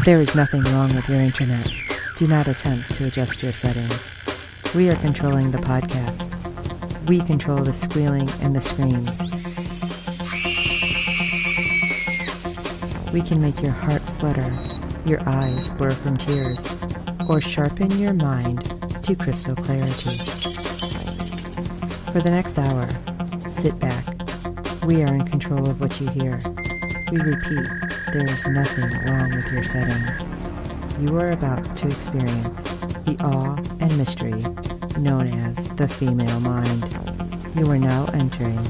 There is nothing wrong with your internet. Do not attempt to adjust your settings. We are controlling the podcast. We control the squealing and the screams. We can make your heart flutter, your eyes blur from tears, or sharpen your mind to crystal clarity. For the next hour, sit back. We are in control of what you hear. We repeat, there is nothing wrong with your settings. You are about to experience the awe and mystery known as the female mind. You are now entering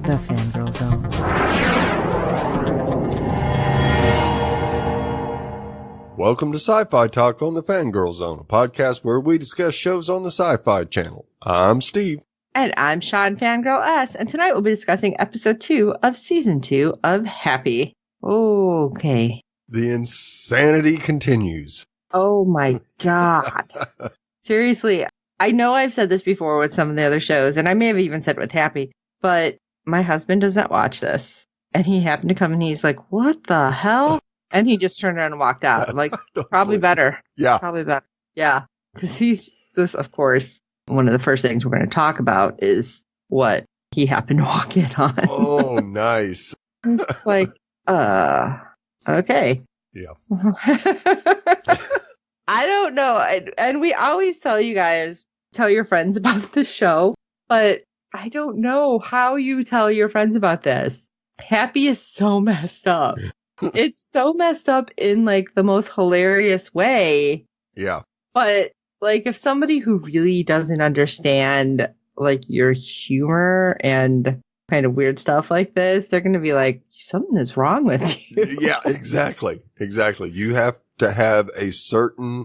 the Fangirl Zone. Welcome to SyFy Talk on the Fangirl Zone, a podcast where we discuss shows on the SyFy channel. I'm Steve. And I'm Sean Fangirl S, and tonight we'll be discussing episode 2 of season 2 of Happy. Okay. The insanity continues. Oh my God. Seriously, I know I've said this before with some of the other shows, and I may have even said it with Happy, but my husband does not watch this. And he happened to come and he's like, what the hell? And he just turned around and walked out. I'm like, probably better. Yeah. Probably better. Yeah. Because this, of course, one of the first things we're going to talk about is what he happened to walk in on. Oh, nice. It's just like, okay. Yeah. I don't know. And we always tell you guys, tell your friends about the show, but I don't know how you tell your friends about this. Happy is so messed up. It's so messed up in like the most hilarious way. Yeah. But like if somebody who really doesn't understand like your humor and kind of weird stuff like this, they're going to be like, something is wrong with you. Yeah, exactly. Exactly. You have to have a certain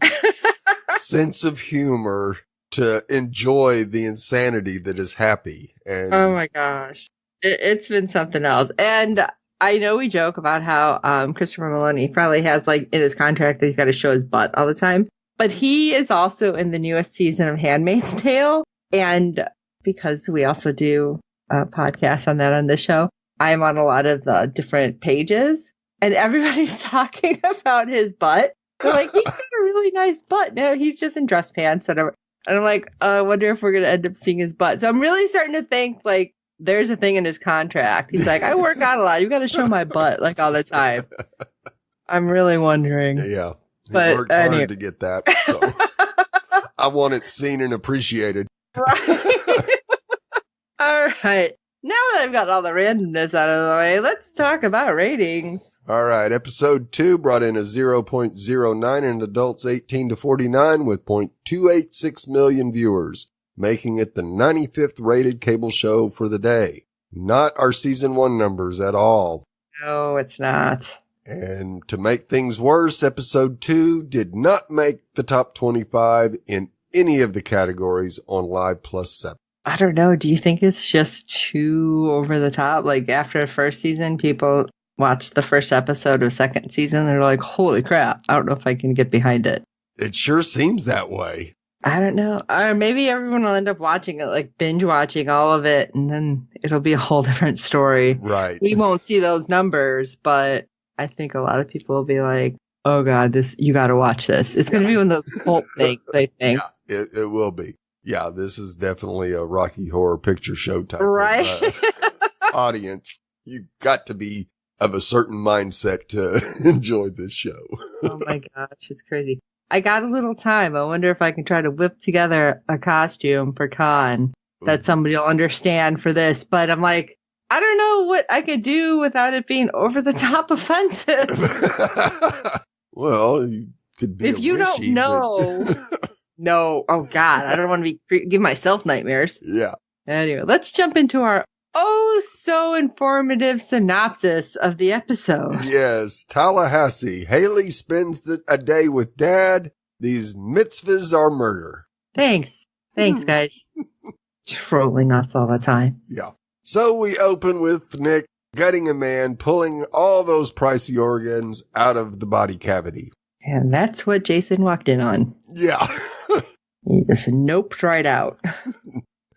sense of humor to enjoy the insanity that is Happy. And oh my gosh. It's been something else. And I know we joke about how Christopher Maloney probably has like in his contract that he's got to show his butt all the time. But he is also in the newest season of Handmaid's Tale. And because we also do a podcast on that on this show, I'm on a lot of the different pages. And everybody's talking about his butt. They're like, he's got a really nice butt. No, he's just in dress pants. Whatever. And I'm like, I wonder if we're going to end up seeing his butt. So I'm really starting to think like, there's a thing in his contract. He's like, I work out a lot. You got to show my butt like all the time. I'm really wondering. Yeah. He but worked hard to get that. So I want it seen and appreciated. Right. All right. Now that I've got all the randomness out of the way, let's talk about ratings. All right. Episode 2 brought in a 0.09 in adults 18 to 49 with 0.286 million viewers, making it the 95th rated cable show for the day. Not our season 1 numbers at all. No, it's not. And to make things worse, episode 2 did not make the top 25 in any of the categories on Live Plus 7. I don't know. Do you think it's just too over the top? Like after the first season, people watched the first episode of second season. They're like, holy crap. I don't know if I can get behind it. It sure seems that way. I don't know. Or maybe everyone will end up watching it, like binge watching all of it, and then it'll be a whole different story. Right. We won't see those numbers, but I think a lot of people will be like, oh God, you got to watch this. It's going to be one of those cult things, I think. Yeah, it will be. Yeah, this is definitely a Rocky Horror Picture Show type right? of audience. You got to be of a certain mindset to enjoy this show. Oh my gosh, it's crazy. I got a little time. I wonder if I can try to whip together a costume for Con that somebody will understand for this. But I'm like, I don't know what I could do without it being over the top offensive. Well, you could be if you don't know. No. Oh God, I don't want to give myself nightmares. Yeah. Anyway, let's jump into our so informative synopsis of the episode. Yes, Tallahassee. Haley spends a day with Dad. These mitzvahs are murder. Thanks, guys. Trolling us all the time. Yeah. So we open with Nick gutting a man, pulling all those pricey organs out of the body cavity. And that's what Jason walked in on. Yeah. He just noped right out.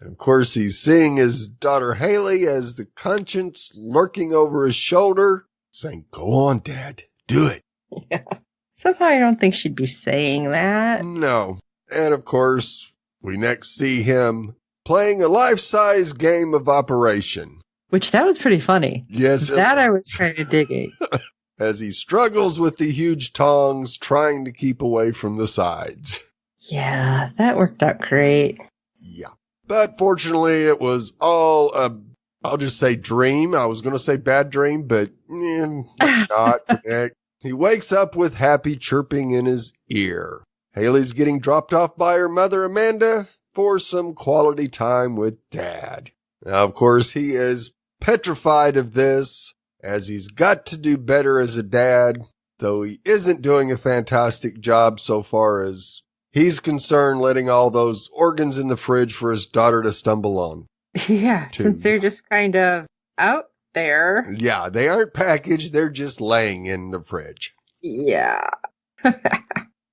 And of course, he's seeing his daughter Haley as the conscience lurking over his shoulder, saying, "Go on, Dad, do it." Yeah. Somehow I don't think she'd be saying that. No. And of course, we next see him playing a life-size game of Operation. Which that was pretty funny. Yes. That I was kind of digging. As he struggles with the huge tongs, trying to keep away from the sides. Yeah, that worked out great. Yeah. But fortunately, it was all I'll just say dream. I was going to say bad dream, but not for Nick. He wakes up with Happy chirping in his ear. Haley's getting dropped off by her mother, Amanda, for some quality time with Dad. Now, of course, he is petrified of this, as he's got to do better as a dad, though he isn't doing a fantastic job so far as he's concerned, letting all those organs in the fridge for his daughter to stumble on. Yeah, since they're just kind of out there. Yeah, they aren't packaged, they're just laying in the fridge. Yeah.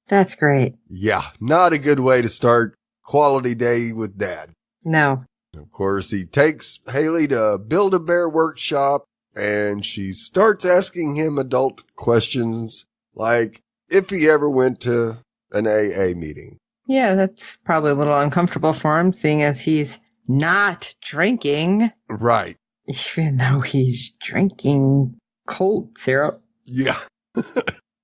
That's great. Yeah, not a good way to start quality day with Dad. No. Of course, he takes Haley to Build-A-Bear workshop, and she starts asking him adult questions, like if he ever went to an AA meeting. Yeah, that's probably a little uncomfortable for him, seeing as he's not drinking. Right. Even though he's drinking cold syrup. Yeah.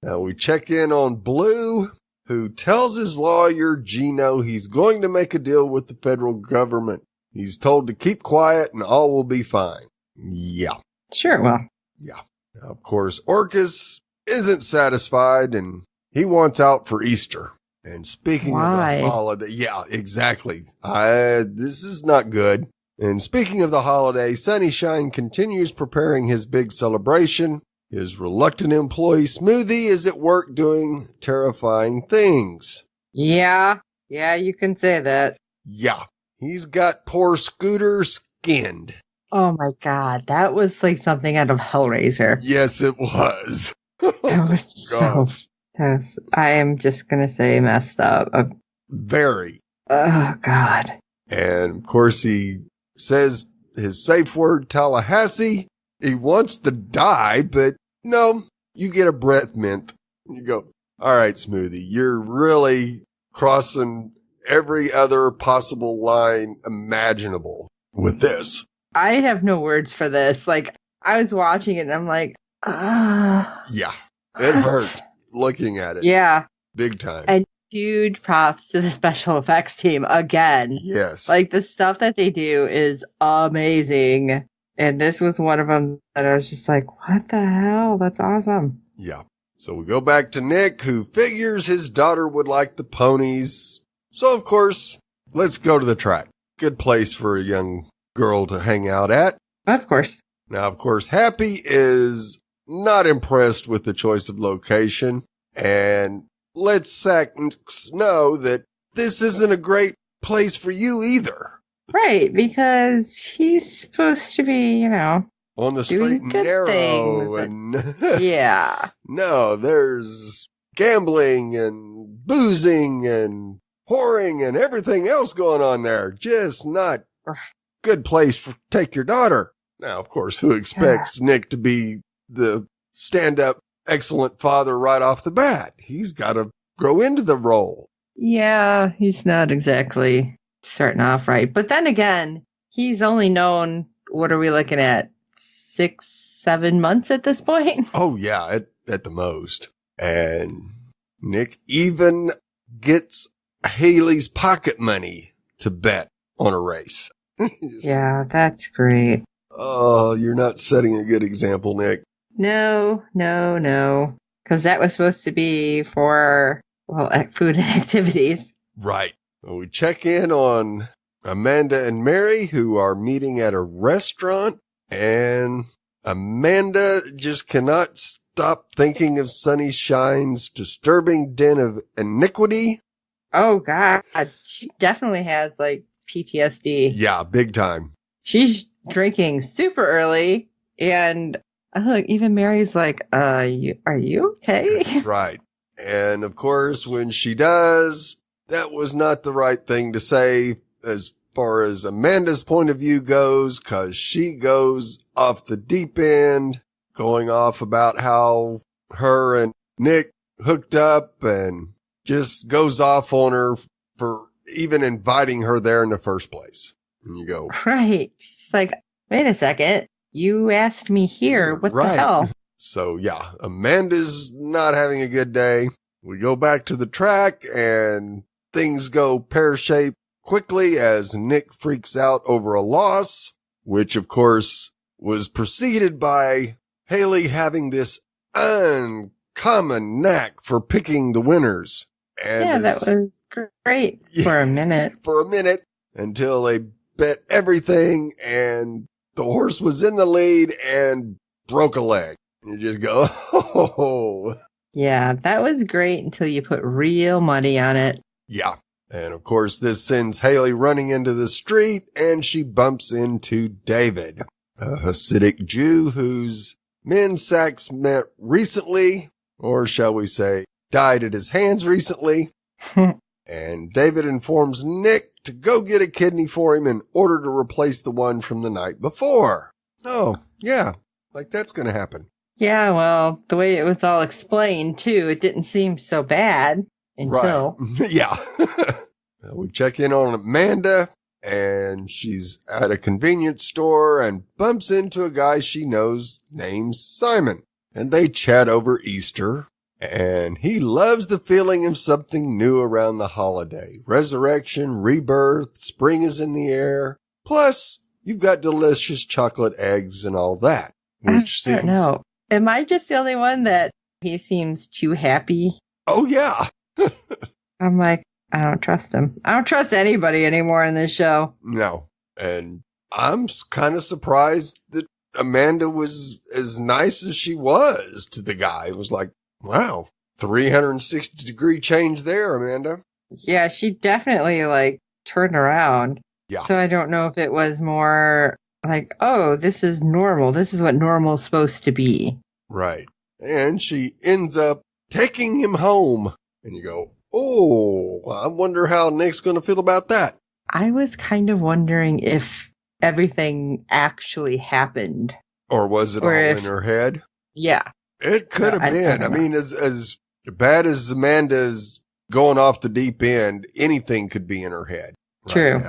Now we check in on Blue, who tells his lawyer, Gino, he's going to make a deal with the federal government. He's told to keep quiet and all will be fine. Yeah. Sure, well. Yeah. Now, of course, Orcus isn't satisfied and he wants out for Easter. And speaking of the holiday, yeah, exactly. This is not good. And speaking of the holiday, Sunnyshine continues preparing his big celebration. His reluctant employee Smoothie is at work doing terrifying things. Yeah, you can say that. Yeah, he's got poor Scooter skinned. Oh my God, that was like something out of Hellraiser. Yes, it was. That was so... I am just going to say messed up. Very. Oh, God. And, of course, he says his safe word, Tallahassee. He wants to die, but no, you get a breath mint. You go, all right, Smoothie, you're really crossing every other possible line imaginable with this. I have no words for this. Like, I was watching it and I'm like, Yeah, it hurt. Looking at it. Yeah. Big time. And huge props to the special effects team again. Yes. Like the stuff that they do is amazing. And this was one of them that I was just like, what the hell? That's awesome. Yeah. So we go back to Nick, who figures his daughter would like the ponies. So, of course, let's go to the track. Good place for a young girl to hang out at. Of course. Now, of course, Happy is not impressed with the choice of location, and lets Sax know that this isn't a great place for you either. Right, because he's supposed to be, on the straight and narrow, and yeah. No, there's gambling and boozing and whoring and everything else going on there. Just not good place for take your daughter. Now, of course, who expects Nick to be the stand-up excellent father right off the bat? He's got to grow into the role. Yeah, he's not exactly starting off right. But then again, he's only known, what are we looking at, 6-7 months at this point? Oh, yeah, at the most. And Nick even gets Haley's pocket money to bet on a race. Yeah, that's great. Oh, you're not setting a good example, Nick. No. Because that was supposed to be for, food and activities. Right. Well, we check in on Amanda and Mary, who are meeting at a restaurant, and Amanda just cannot stop thinking of Sunnyshine's disturbing den of iniquity. Oh, God. She definitely has, PTSD. Yeah, big time. She's drinking super early, and look, even Mary's like, are you okay? Right. And of course, when she does, that was not the right thing to say as far as Amanda's point of view goes, because she goes off the deep end, going off about how her and Nick hooked up and just goes off on her for even inviting her there in the first place. And you go, right. She's like, wait a second. You asked me here. What the hell? So yeah, Amanda's not having a good day. We go back to the track and things go pear-shaped quickly as Nick freaks out over a loss, which of course was preceded by Haley having this uncommon knack for picking the winners. And that was great for a minute. For a minute until they bet everything and the horse was in the lead and broke a leg. You just go, oh. Yeah, that was great until you put real money on it. Yeah. And of course, this sends Haley running into the street and she bumps into David, a Hasidic Jew whose men Sachs met recently, or shall we say, died at his hands recently. And David informs Nick to go get a kidney for him in order to replace the one from the night before. Oh, yeah, like that's going to happen. Yeah, well, the way it was all explained, too, it didn't seem so bad until... Right. Yeah. We check in on Amanda, and she's at a convenience store and bumps into a guy she knows named Simon. And they chat over Easter, and he loves the feeling of something new around the holiday. Resurrection, rebirth, spring is in the air. Plus, you've got delicious chocolate eggs and all that. Which I don't know. Am I just the only one that he seems too happy? Oh, yeah. I'm like, I don't trust him. I don't trust anybody anymore in this show. No. And I'm kind of surprised that Amanda was as nice as she was to the guy. It was like, wow, 360-degree change there, Amanda. Yeah, she definitely turned around. Yeah. So I don't know if it was more like, oh, this is normal. This is what normal's supposed to be. Right. And she ends up taking him home. And you go, oh, I wonder how Nick's going to feel about that. I was kind of wondering if everything actually happened. Or was it all in her head? Yeah. It could have been. I mean, as bad as Amanda's going off the deep end, anything could be in her head right True.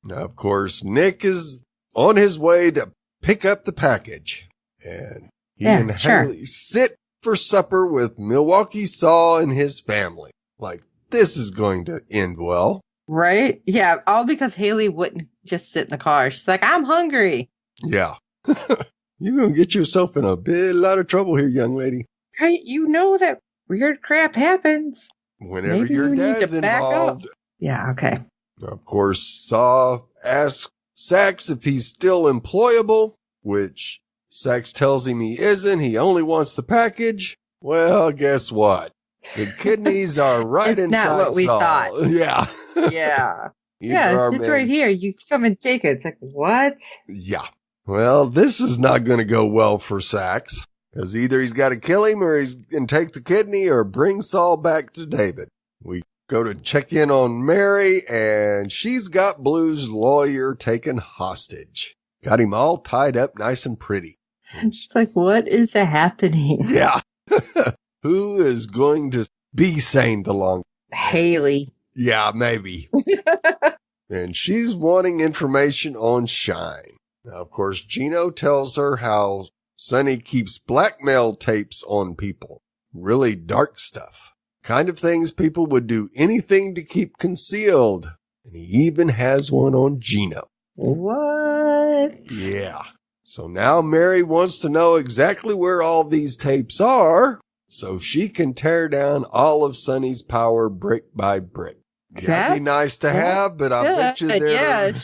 Now, of course, Nick is on his way to pick up the package. And he and Haley sit for supper with Milwaukee Saw and his family. Like, this is going to end well. Right? Yeah, all because Haley wouldn't just sit in the car. She's like, I'm hungry. Yeah. You're going to get yourself in a lot of trouble here, young lady. Right? You know that weird crap happens. Whenever Maybe your you need dad's to back involved. up. Yeah, okay. Of course, Saw asks Sachs if he's still employable, which Sachs tells him he isn't. He only wants the package. Well, guess what? The kidneys are right it's inside not what we Saw. thought. Yeah. Yeah. Yeah, it's right here. You come and take it. It's like, what? Yeah. Well, this is not going to go well for Sachs. Because either he's got to kill him or he's going to take the kidney or bring Saul back to David. We go to check in on Mary, and she's got Blue's lawyer taken hostage. Got him all tied up nice and pretty. It's like, what is happening? Yeah. Who is going to be sane the long? Haley. Yeah, maybe. And she's wanting information on Shine. Now, of course, Gino tells her how Sonny keeps blackmail tapes on people. Really dark stuff. Kind of things people would do anything to keep concealed. And he even has one on Gino. What? Yeah. So now Mary wants to know exactly where all these tapes are so she can tear down all of Sonny's power brick by brick. That'd be nice to have, but I bet you they're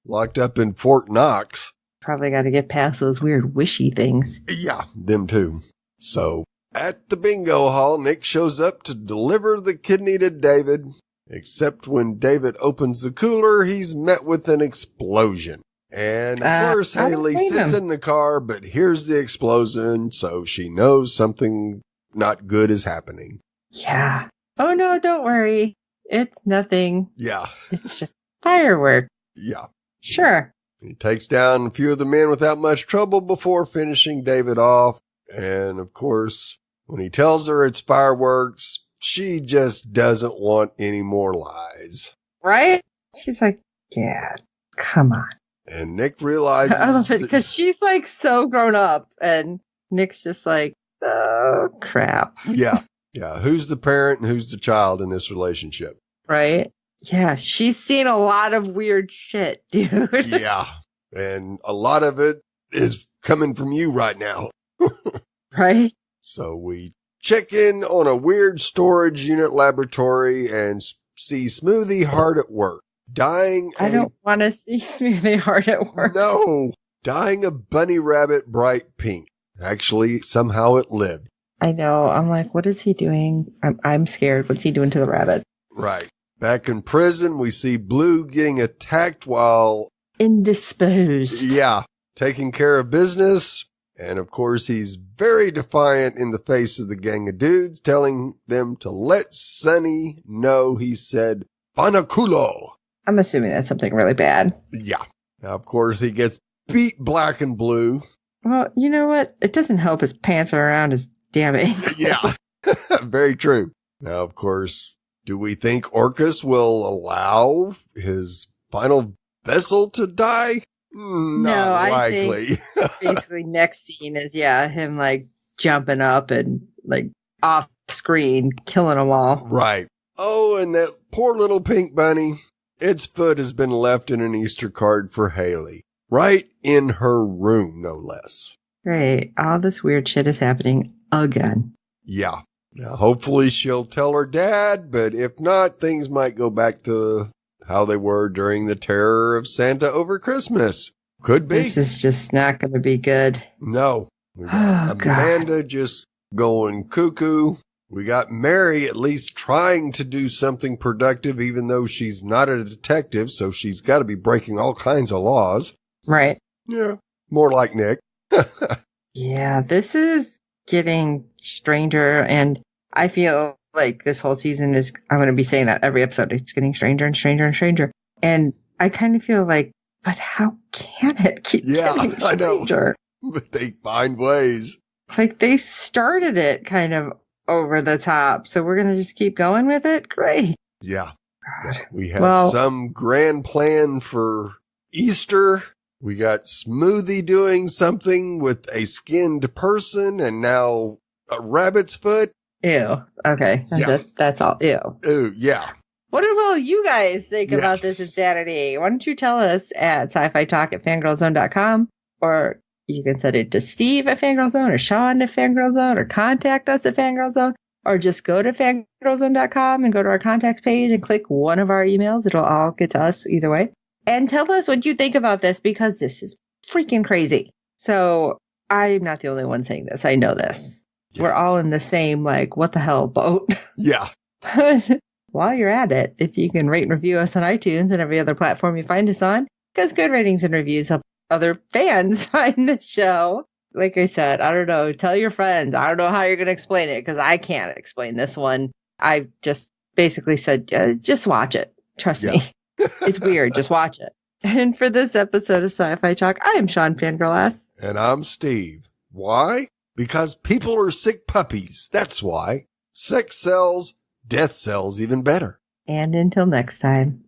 locked up in Fort Knox. Probably got to get past those weird wishy things. Yeah, them too. So at the bingo hall, Nick shows up to deliver the kidney to David. Except when David opens the cooler, he's met with an explosion. And of course, Haley sits in the car, but hears the explosion, so she knows something not good is happening. Yeah. Oh no, don't worry. It's nothing. Yeah. It's just fireworks. Yeah. Sure. He takes down a few of the men without much trouble before finishing David off. And of course, When he tells her it's fireworks, she just doesn't want any more lies. Right? She's like, yeah, come on. And Nick realizes... I love it because she's like so grown up and Nick's just like, oh, crap. Yeah. Yeah. Who's the parent and who's the child in this relationship? Right? Yeah. She's seen a lot of weird shit, dude. Yeah. And a lot of it is coming from you right now. Right? So we check in on a weird storage unit laboratory and see Smoothie hard at work. I don't want to see Smoothie hard at work. No. Dyeing a bunny rabbit bright pink. Actually, somehow it lived. I know. I'm like, what is he doing? I'm scared. What's he doing to the rabbit? Right. Back in prison, we see Blue getting attacked while... indisposed. Yeah. Taking care of business. And of course, he's very defiant in the face of the gang of dudes, telling them to let Sonny know he said, Fanaculo. I'm assuming that's something really bad. Yeah. Now, of course, he gets beat black and blue. Well, you know what? It doesn't help his pants are around his damn ankles. Yeah. Very true. Now, of course, do we think Orcus will allow his final vessel to die? Not likely. I think basically next scene is, him like jumping up and like off screen, killing them all. Right. Oh, and that poor little pink bunny. Its foot has been left in an Easter card for Haley. Right in her room, no less. Great. All this weird shit is happening again. Yeah. Now, hopefully she'll tell her dad, but if not, things might go back to how they were during the terror of Santa over Christmas. Could be. This is just not going to be good. No. We got Amanda just going cuckoo. We got Mary at least trying to do something productive, even though she's not a detective, so she's got to be breaking all kinds of laws. Right. Yeah. More like Nick. Yeah, this is getting stranger, and I feel like this whole season is, I'm going to be saying that every episode, it's getting stranger and stranger and stranger. And I kind of feel like, but how can it keep getting stranger? I know. But they find ways. Like they started it kind of over the top, so we're going to just keep going with it? Great. Yeah. We have some grand plan for Easter. We got Smoothie doing something with a skinned person and now a rabbit's foot. Ew. Okay. Yeah. That's all. Ew. Ew, yeah. What will you guys think about this insanity? Why don't you tell us at SyFyTalk@fangirlzone.com, or you can send it to Steve at Fangirlzone or Sean at Fangirlzone, or contact us at Fangirlzone, or just go to fangirlzone.com and go to our contact page and click one of our emails. It'll all get to us either way. And tell us what you think about this, because this is freaking crazy. So I'm not the only one saying this. I know this. Yeah. We're all in the same, like, what the hell boat. Yeah. While you're at it, if you can rate and review us on iTunes and every other platform you find us on, because good ratings and reviews help other fans find the show. Like I said, I don't know. Tell your friends. I don't know how you're going to explain it, because I can't explain this one. I just basically said, just watch it. Trust me. It's weird. Just watch it. And for this episode of Sci-Fi Talk, I am Sean Fangirl. And I'm Steve. Why? Because people are sick puppies. That's why. Sex sells, death sells even better. And until next time.